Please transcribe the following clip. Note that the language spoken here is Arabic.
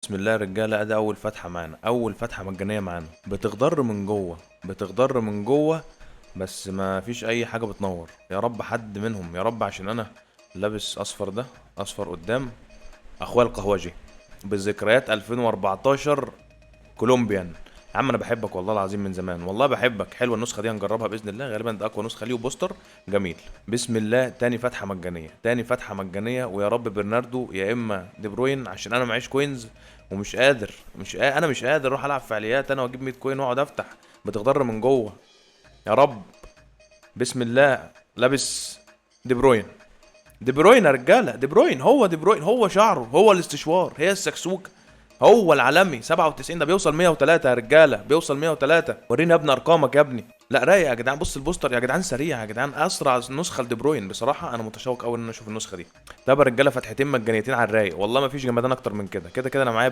بسم الله يا رجاله، ادي اول فتحه معانا، اول فتحه مجانيه معانا. بتخضر من جوه، بتخضر من جوه، بس ما فيش اي حاجه بتنور. يا رب حد منهم، يا رب، عشان انا لابس اصفر. ده اصفر قدام اخويا القهوجي بالذكريات 2014 كولومبيان. يا عم انا بحبك والله العظيم من زمان، والله بحبك. حلوه النسخه دي، هنجربها باذن الله. غالبا ده اقوى نسخه ليه وبوستر جميل. بسم الله، تاني فتحه مجانيه، تاني فتحه مجانيه. ويا رب برناردو يا اما دي بروين، عشان انا معيش كوينز ومش قادر، انا مش قادر اروح العب فعاليات انا واجيب 100 كوين واقعد افتح. بتغدر من جوه. يا رب. بسم الله. لابس دي بروين. دي بروين يا رجاله، دي بروين، هو دي بروين، هو شعره، هو الاستشوار، هي السكسوكه، هو العالمي 97. ده بيوصل 103 يا رجاله، بيوصل 103. وريني يا ابني ارقامك يا ابني. لا رايق يا جدعان، بص البوستر يا جدعان، سريع يا جدعان، اسرع نسخه لدي بروين. بصراحه انا متشوق قوي ان انا اشوف النسخه دي. طب يا رجاله، فتحتين مجانيتين على الرايق، والله ما فيش جمدان اكتر من كده. كده كده انا معايا